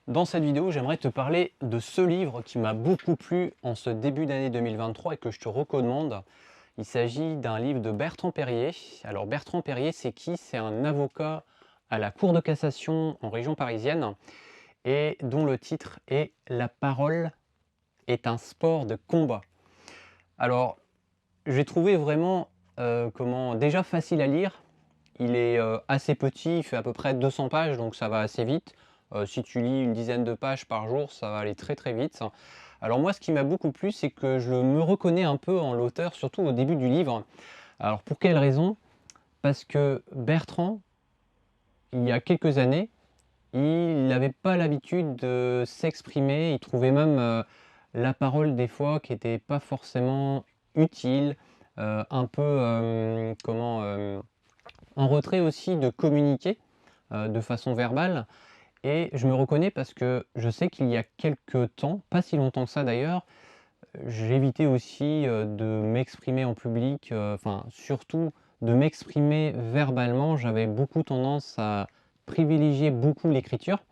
Dans cette vidéo, j'aimerais te parler de ce livre qui m'a beaucoup plu en ce début d'année 2023 et que je te recommande. Il s'agit d'un livre de Bertrand Perrier. Alors Bertrand Perrier, c'est qui? C'est un avocat à la Cour de cassation en région parisienne et dont le titre est «La parole est un sport de combat». Alors, j'ai trouvé vraiment déjà facile à lire. Il est assez petit, il fait à peu près 200 pages, donc ça va assez vite. Si tu lis une dizaine de pages par jour, ça va aller très très vite. Alors moi, ce qui m'a beaucoup plu, c'est que je me reconnais un peu en l'auteur, surtout au début du livre. Alors pour quelle raison? Parce que Bertrand, il y a quelques années, il n'avait pas l'habitude de s'exprimer, il trouvait même la parole des fois qui n'était pas forcément utile, un peu, en retrait aussi de communiquer de façon verbale. Et je me reconnais parce que je sais qu'il y a quelques temps, pas si longtemps que ça d'ailleurs, j'évitais aussi de m'exprimer en public, enfin surtout de m'exprimer verbalement. J'avais beaucoup tendance à privilégier beaucoup l'écriture.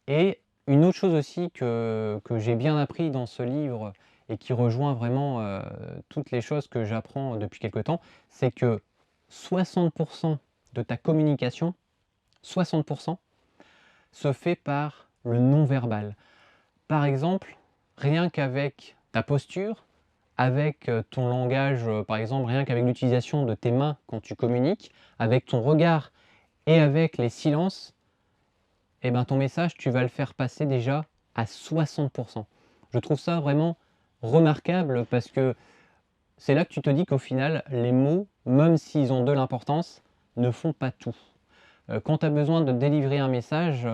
Et une autre chose aussi que j'ai bien appris dans ce livre et qui rejoint vraiment toutes les choses que j'apprends depuis quelque temps, c'est que 60% de ta communication, 60%, se fait par le non-verbal. Par exemple, rien qu'avec ta posture, avec ton langage, par exemple, rien qu'avec l'utilisation de tes mains quand tu communiques, avec ton regard et avec les silences, eh ben, ton message, tu vas le faire passer déjà à 60%. Je trouve ça vraiment remarquable parce que c'est là que tu te dis qu'au final, les mots, même s'ils ont de l'importance, ne font pas tout. Quand tu as besoin de délivrer un message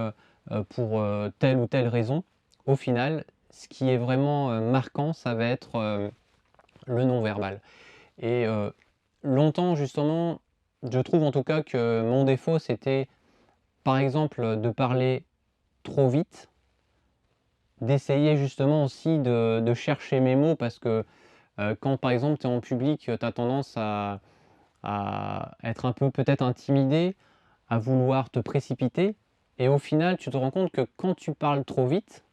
pour telle ou telle raison, au final, ce qui est vraiment marquant, ça va être le non-verbal. Et longtemps, justement, je trouve en tout cas que mon défaut, c'était par exemple de parler trop vite, d'essayer justement aussi de chercher mes mots parce que quand par exemple tu es en public, tu as tendance à être un peu peut-être intimidé, à vouloir te précipiter et au final tu te rends compte que quand tu parles trop vite,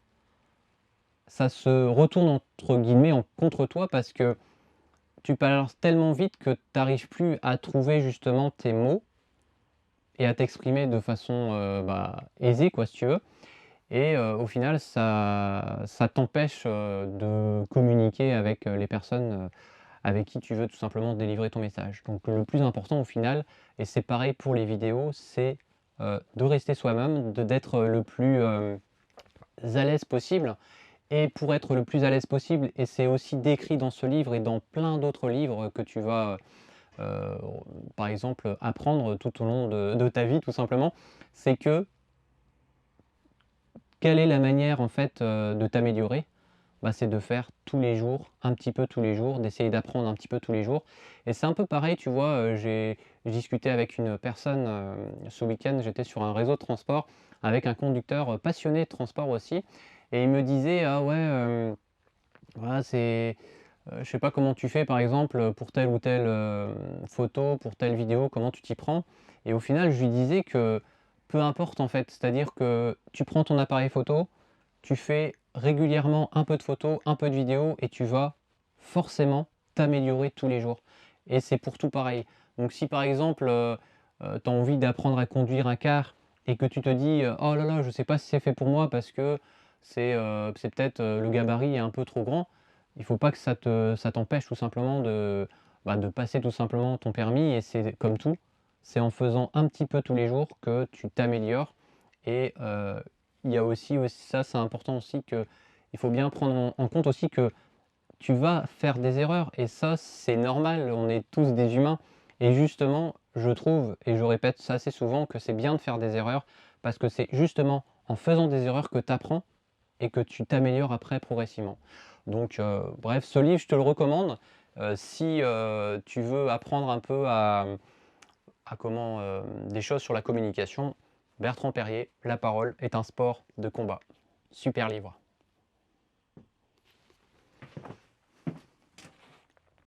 ça se retourne entre guillemets en contre toi parce que tu parles tellement vite que tu n'arrives plus à trouver justement tes mots et à t'exprimer de façon aisée quoi si tu veux. Et au final ça t'empêche de communiquer avec les personnes avec qui tu veux tout simplement délivrer ton message. Donc le plus important au final, et c'est pareil pour les vidéos, c'est de rester soi-même, d'être le plus à l'aise possible. Et pour être le plus à l'aise possible, et c'est aussi décrit dans ce livre et dans plein d'autres livres que tu vas euh, par exemple apprendre tout au long de ta vie tout simplement, c'est que quelle est la manière en fait de t'améliorer? Bah, c'est de faire tous les jours, un petit peu tous les jours, d'essayer d'apprendre un petit peu tous les jours. Et c'est un peu pareil, tu vois, j'ai discuté avec une personne ce week-end, j'étais sur un réseau de transport avec un conducteur passionné de transport aussi, et il me disait, ah ouais, voilà, c'est, je sais pas comment tu fais par exemple pour telle ou telle photo, pour telle vidéo, comment tu t'y prends. Et au final, je lui disais que peu importe en fait, c'est-à-dire que tu prends ton appareil photo, tu fais régulièrement un peu de photos, un peu de vidéos et tu vas forcément t'améliorer tous les jours. Et c'est pour tout pareil. Donc si par exemple tu as envie d'apprendre à conduire un car et que tu te dis oh là là, je sais pas si c'est fait pour moi parce que c'est peut-être le gabarit est un peu trop grand, il faut pas que ça t'empêche tout simplement de passer tout simplement ton permis. Et c'est comme tout, c'est en faisant un petit peu tous les jours que tu t'améliores. Et il y a aussi ça, c'est important aussi que il faut bien prendre en compte aussi que tu vas faire des erreurs et ça, c'est normal, on est tous des humains. Et justement, je trouve, et je répète ça assez souvent, que c'est bien de faire des erreurs parce que c'est justement en faisant des erreurs que tu apprends et que tu t'améliores après progressivement. Donc, bref, ce livre, je te le recommande. Si tu veux apprendre un peu à comment des choses sur la communication, Bertrand Perrier, La parole est un sport de combat. Super livre.